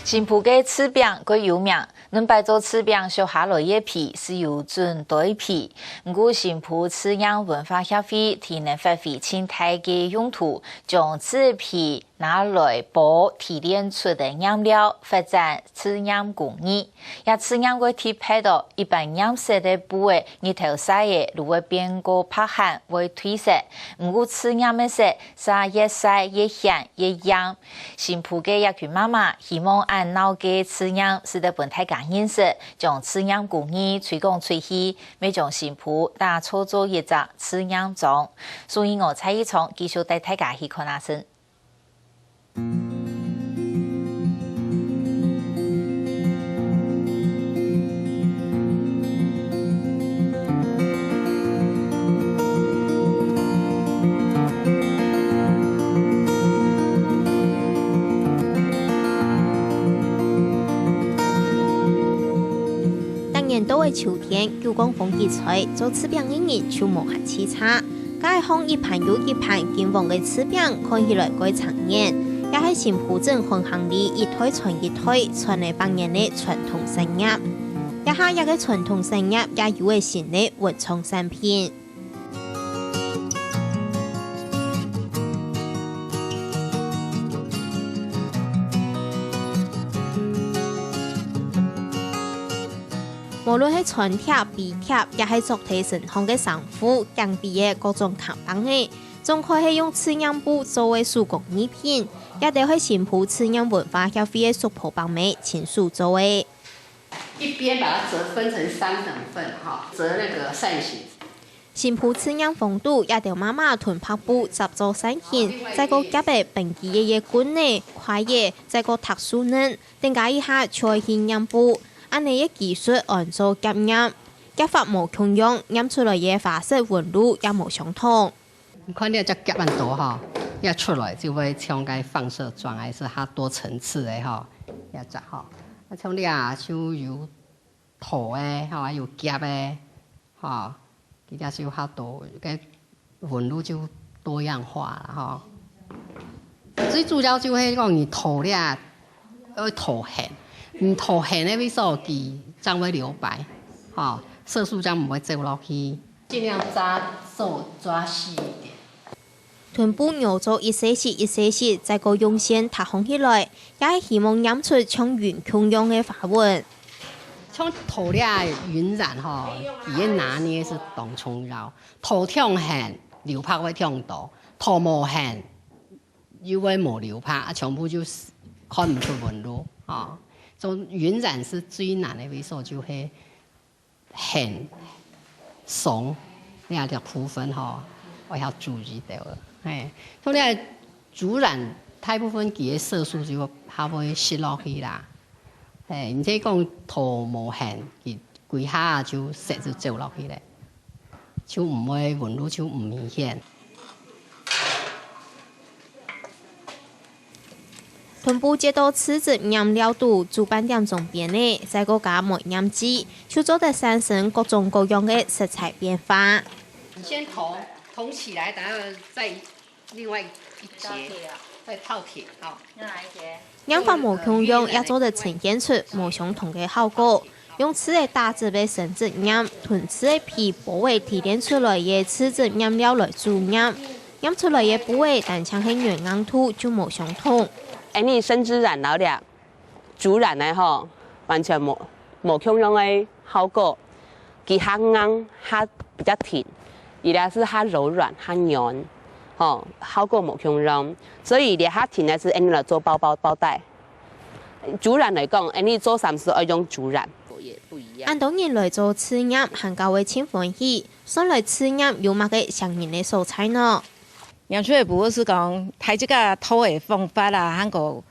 新埔嘅柿饼佢有名，能摆做柿饼小下来一皮是由准对皮。不过新埔柿样文化协会提能发挥清代嘅用途，将柿皮拿来煲提炼出的酱料，发展柿样工艺。也柿样嘅提配到一般染色的部位，日头晒嘅如果变过拍汗会褪色。不过柿样嘅色晒越晒越香越香。新埔嘅一群妈妈希望按闹嘅柿样使得本大家认识，将柿样工艺推广出去，要将新埔打造做一只柿样庄。所以我蔡一聪继续带大家去看下先。到嘅秋天，九江风一吹，做柿饼嘅人就无限凄差。街巷一盘又一盘金黄嘅柿饼，看起来鬼长眼，也係新埔鎮分行里一推傳一推，傳嚟百年嘅傳統產業。一下一個傳統產業也有嘅新嘅文創產品。無論係傳貼、壁貼，也係作體成行嘅商戶、牆壁嘅各種卡板嘅，仲可以用柿樣布作為手工藝品，也都係新埔柿樣文化協會嘅屬婆幫妹親手做嘅。一邊把它折分成3等份，折那個扇形。新埔柿樣風度也條媽媽囤拍布集做扇形，再個夾嘅平機嘅棍呢，快嘅，再個特殊呢，定解一下菜莧樣布。按你嘅技術按做夾染，夾法無共樣，染出來嘅花色紋路也無相同。你看你只夾咁多哈，一出來就會像個放射狀，還是它多層次的哈，一隻哈。啊，像你啊，就有土的哈，有夾的哈，其他就好多，個紋路就多樣化啦哈。最主要就係講你土咧，要土痕。塗痕的味素佢將會留白，色素將唔會走落去，盡量抓細一點。臀部扭做一些絲一些絲，再個用線塌紅起來，也係希望染出像圓圈樣嘅花紋。像塗咧暈染吼，伊嘅拿捏是當重要，塗跳痕流拍會跳多，塗冇痕又會冇流拍，啊全部就是看唔出紋路啊。做暈染是最難的，為數就係很鬆，你下條部分吼，我要注意到了。咁你主染大部分佢嘅色素就較會失落去啦。而且講塗無痕，佢規下就色就走落去咧，就唔會紋路就唔明顯。臀部接到柿子染料度主辦點總編呢，再個加抹染劑，就做得產生各種各樣嘅色彩變化。你先銅起來，然後再另外一節再套鐵，用哪一節？染法無共樣，也做得呈現出無相同嘅效果。用柿嘅大隻嘅繩子染，豚柿嘅皮部位提煉出來嘅柿子染料來助染，染出來嘅部位但像係軟硬度就無相同。你生枝染料了，主染的吼，完全冇共樣的效果。佢較硬，它比較挺；而咧是它柔軟，它軟，效果冇共樣。所以咧它挺的是你來做包袋。主染嚟講，你做衫時要用主染，也不一樣。按當然來做柿染，行教會清歡喜。上來柿染有乜嘅上癮嘅素材呢？染出來不過是講睇這個土的方法啦，韓國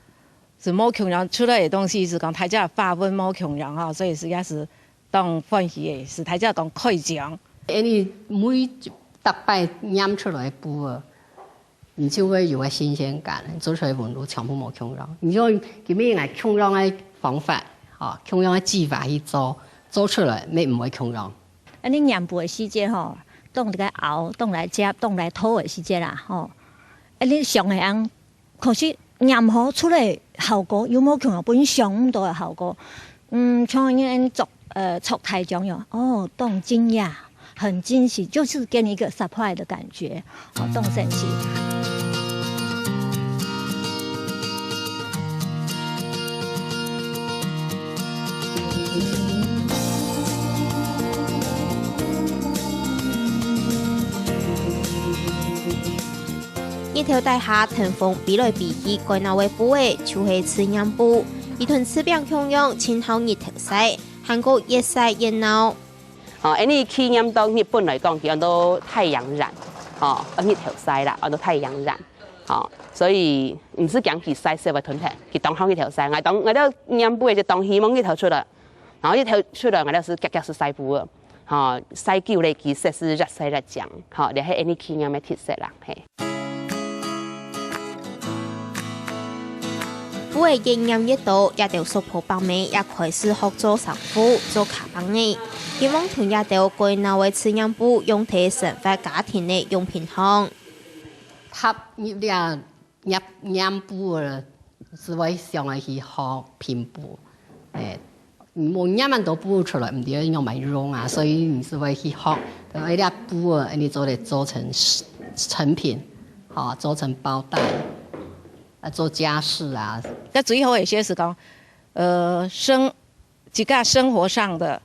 是冇共樣出來的東西是講睇這個花紋冇共樣哈，所以是也是當歡喜的，是睇這個講開獎。你每搭擺染出來的布啊，你就會有個新鮮感，做出來紋路全部冇共樣。你用佢咩嚟共樣的方法，共樣的技法去做出來，你唔會共樣。你染布的時節吼。凍嚟熬，凍嚟夾，凍嚟拖的時節啦，吼！你上下樣，可是染好出嚟效果有冇強本想唔到嘅效果？像人出台咁樣，哦，动惊讶，很惊喜，就是给你一个 surprise 的感觉，动神奇。一条大厦腾风比来比去，该那位部位就是吃染布。一团吃饼香样，前后热头晒，韩国越晒越闹。你去染到日本来讲，叫做太阳染，熱頭曬啦，叫做太陽染，所以唔是講佢曬色嘅團體，佢當好熱頭曬，我哋染布嘅就當希望熱頭出來，然後熱頭出來，我哋是夾是曬布嘅，曬久咧其實是越曬越強，你係你去染嘅特色啦，係。布嘅經驗越多，也就熟鋪白面，也開始學做衫褲、做卡邦嘅。希望同也就歸納為吃染布用喺生活家庭嘅用品上。他染布是為上來去學拼布，冇染咁多布出來，唔知用咪用啊，所以你是為去學，一啲布你做成成品，做成包袋。做家事啊，那最後一些是講，幾個生活上的，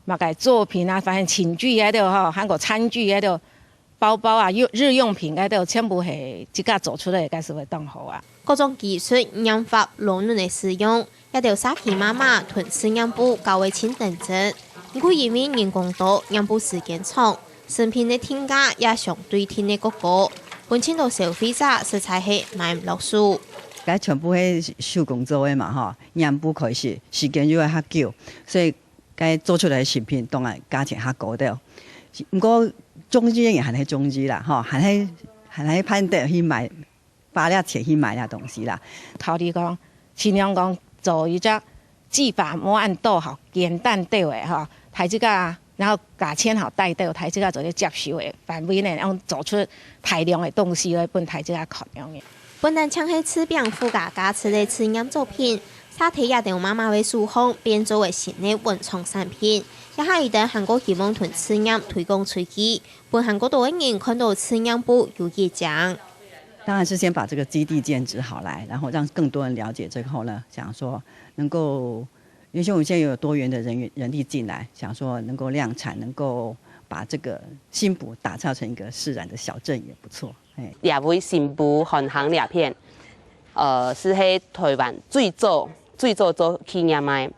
嘛個作品啊，反正寢具嗰度哈，韓國餐具嗰度，包包啊，日用品嗰度，全部係幾個做出來，該是會當好啊。各種技術染法老嫩嘅使用，一條沙皮媽媽囤吃染布較為輕等陣，佢因為人工多，染布時間長，成品嘅添加也相對天嘅高。本錢到消費者實在係買唔落數。該全部係手工做嘅嘛，染布開始時間又係較久，所以該做出來嘅成品當然價錢較高啲。不過中資也係喺中資啦，係喺攀地去買，花啲錢去買啲東西啦。頭啲講，盡量講做一隻技法冇按多好簡單啲嘅睇這個。然後價錢好帶到，睇這個做啲接受嘅範圍內，然後做出大量嘅東西來本睇這個考量嘅。本單搶係吃餅附加價值嘅吃染作品，沙提也條媽媽為數控變做為新嘅文創產品。也係一旦韓國希望同吃染推廣出去，本韓國多嘅人看到吃染布有熱獎。當然是先把這個基地建置好來，然後讓更多人了解之後呢，想說能夠。因為我們現在有多元的人力進來，想說能夠量產，能夠把這個新埔打造成一個釋染的小鎮也不錯。也為新埔韓行兩片，是喺台灣最早做去染賣，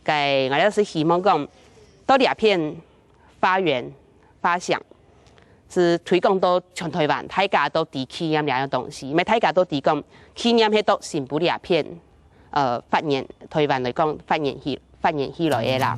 我哋是希望講到兩片發源發祥，是推廣到全台灣，大家都知去染兩樣東西，咪大家都知講去染喺到新埔兩片。發現台灣嚟講發現起來嘅啦。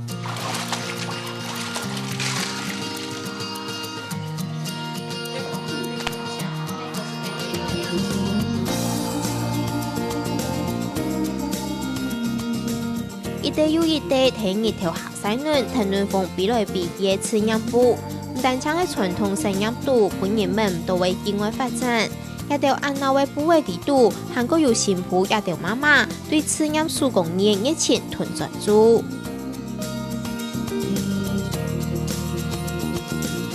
一地又一地睇一條下西嫩，騰嫩風比來比去嘅吃染布，唔單止係傳統生染度，本人們都為境外發展。一條安那位部位地度，韓國有新埔一條媽媽對吃染手工業熱情同專注。